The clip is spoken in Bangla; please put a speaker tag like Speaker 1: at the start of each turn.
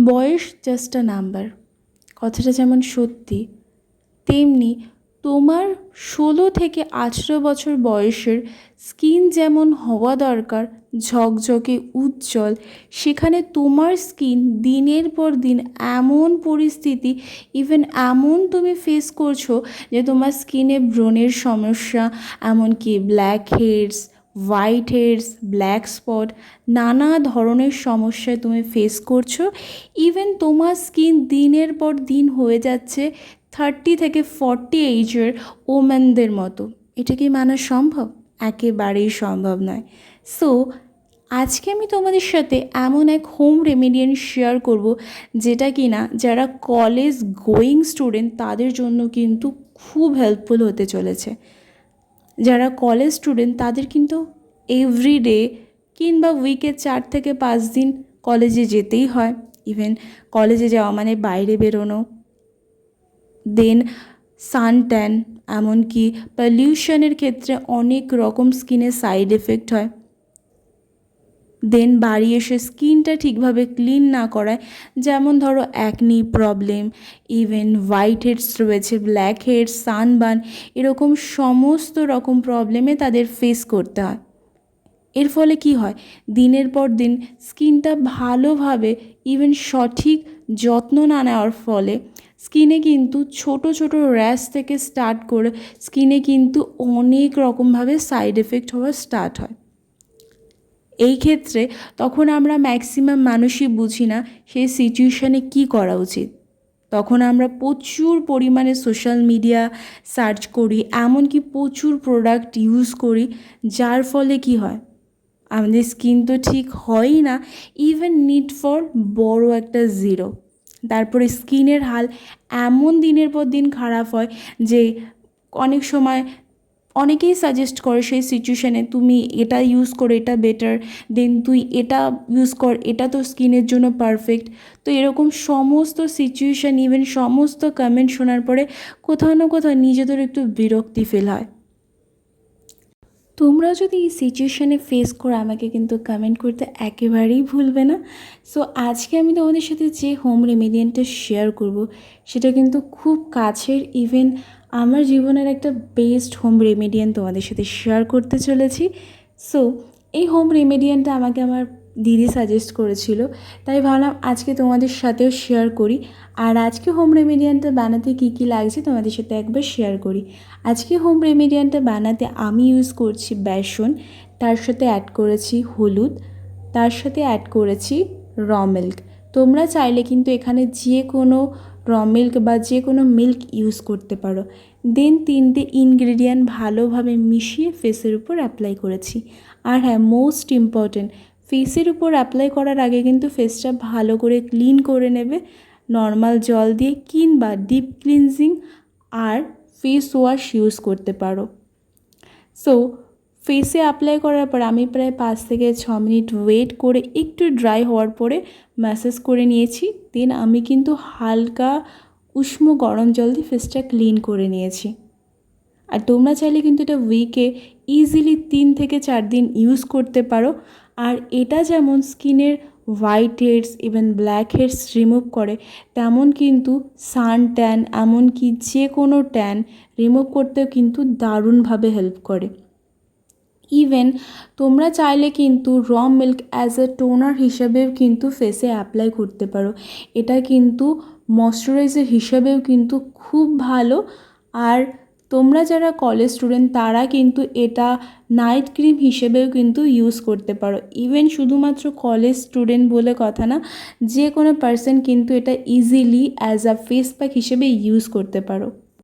Speaker 1: বয়স জাস্ট আ নাম্বার, কথাটা যেমন সত্যি, তেমনি তোমার 16 থেকে 18 বছর বয়সের স্কিন যেমন হওয়া দরকার ঝকঝকে উজ্জ্বল, সেখানে তোমার স্কিন দিনের পর দিন এমন পরিস্থিতি, ইভেন এমন তুমি ফেস করছো যে তোমার স্কিনে ব্রণের সমস্যা, এমনকি blackheads, whiteheads, black spot, নানা ধরনের সমস্যায় তুমি ফেস করছো। ইভেন তোমার স্কিন দিনের পর দিন হয়ে যাচ্ছে 30 থেকে 40 এইজের ওমেনদের মতো। এটা কি মানা সম্ভব? একেবারেই সম্ভব নয়। সো আজকে আমি তোমাদের সাথে এমন এক হোম রেমেডিয়ান শেয়ার করব, যেটা কি না যারা কলেজ গোয়িং স্টুডেন্ট তাদের জন্য কিন্তু খুব হেল্পফুল হতে চলেছে। যারা কলেজ স্টুডেন্ট তাদের কিন্তু এভরিডে কিংবা উইকে 4 থেকে 5 দিন কলেজে যেতেই হয়। ইভেন কলেজে যাওয়া মানে বাইরে বেরোনো, দেন সান ট্যান, এমনকি পলিউশনের ক্ষেত্রে অনেক রকম স্কিনের সাইড এফেক্ট হয়। দেন বাড়ি এসে স্কিনটা ঠিকভাবে ক্লিন না করায়, যেমন ধরো acne problem, even whiteheads রয়েছে, ব্ল্যাক হেডস, সানবার্ন, এরকম সমস্ত রকম প্রবলেমে তাদের ফেস করতে হয়। এর ফলে কি হয়, দিনের পর দিন স্কিনটা ভালোভাবে ইভেন সঠিক যত্ন না নেওয়ার ফলে স্কিনে কিন্তু ছোট ছোট র্যাশ থেকে স্টার্ট করে স্কিনে কিন্তু অনেক রকমভাবে সাইড এফেক্ট হওয়া স্টার্ট হয়। এই ক্ষেত্রে তখন আমরা ম্যাক্সিমাম মানুষই বুঝি না সেই সিচুয়েশানে কী করা উচিত। তখন আমরা প্রচুর পরিমাণে সোশ্যাল মিডিয়া সার্চ করি, এমনকি প্রচুর প্রোডাক্ট ইউজ করি, যার ফলে কি হয়, আমাদের স্কিন তো ঠিক হয়ই না, ইভেন নিড ফর বড় একটা জিরো। তারপরে স্কিনের হাল এমন দিনের পর দিন খারাপ হয় যে অনেক সময় অনেকেই সাজেস্ট করে সেই সিচুয়েশানে তুমি এটা ইউজ করো, এটা বেটার, দেন তুই এটা ইউজ কর, এটা তোর স্কিনের জন্য পারফেক্ট। তো এরকম সমস্ত সিচুয়েশান, ইভেন সমস্ত কমেন্ট শোনার পরে কোথাও না কোথাও নিজেদের একটু বিরক্তি ফিল হয়। তোমরা যদি এই সিচুয়েশানে ফেস করো আমাকে কিন্তু কমেন্ট করতে একেবারেই ভুলবে না। সো আজকে আমি তোমাদের সাথে যে হোম রেমেডিয়ানটা শেয়ার করব সেটা কিন্তু খুব কাছের, ইভেন আমার জীবনের একটা বেস্ট হোম রেমেডিয়ান তোমাদের সাথে শেয়ার করতে চলেছি। সো এই হোম রেমেডিয়ানটা আমাকে আমার দিদি সাজেস্ট করেছিল, তাই ভাবলাম আজকে তোমাদের সাথেও শেয়ার করি। আর আজকে হোম রেমেডিয়ানটা বানাতে কী কী লাগছে তোমাদের সাথে একবার শেয়ার করি। আজকে হোম রেমেডিয়ানটা বানাতে আমি ইউজ করছি বেসন, তার সাথে অ্যাড করেছি হলুদ, তার সাথে অ্যাড করেছি র মিল্ক। তোমরা চাইলে কিন্তু এখানে যে কোনো র মিল্ক বা যে কোনো মিল্ক ইউজ করতে পারো। দেন 3টে ইনগ্রেডিয়েন্ট ভালোভাবে মিশিয়ে ফেসের উপর অ্যাপ্লাই করেছি। আর হ্যাঁ, মোস্ট ইম্পর্ট্যান্ট, ফেসের উপর অ্যাপ্লাই করার আগে কিন্তু ফেসটা ভালো করে ক্লিন করে নেবে নর্মাল জল দিয়ে, কিংবা ডিপ ক্লিনজিং আর ফেস ওয়াশ ইউজ করতে পারো। সো ফেসে অ্যাপ্লাই করার পর আমি প্রায় 5 থেকে 6 মিনিট ওয়েট করে একটু ড্রাই হওয়ার পরে ম্যাসাজ করে নিয়েছি। দেন আমি কিন্তু হালকা উষ্ণ গরম জল দিয়ে ফেসটা ক্লিন করে নিয়েছি। আর তোমরা চাইলে কিন্তু এটা উইকে ইজিলি 3 থেকে 4 দিন ইউজ করতে পারো। আর এটা যেমন স্কিনের whiteheads, even blackheads remove করে, তেমন কিন্তু সান ট্যান, এমনকি যে কোনো ট্যান রিমুভ করতেও কিন্তু দারুণভাবে হেল্প করে। ইভেন তোমরা চাইলে কিন্তু র মিল্ক অ্যাজ এ টোনার হিসাবেও কিন্তু ফেসে অ্যাপ্লাই করতে পারো। এটা কিন্তু ময়শ্চারাইজার হিসাবেও কিন্তু খুব ভালো। আর তোমরা যারা কলেজ স্টুডেন্ট তারা কিন্তু এটা নাইট ক্রিম হিসেবেও কিন্তু ইউজ করতে পারো। ইভেন শুধুমাত্র কলেজ স্টুডেন্ট বলে কথা না, যে কোনো পার্সন কিন্তু এটা easily as a face pack হিসেবে ইউজ করতে পারো।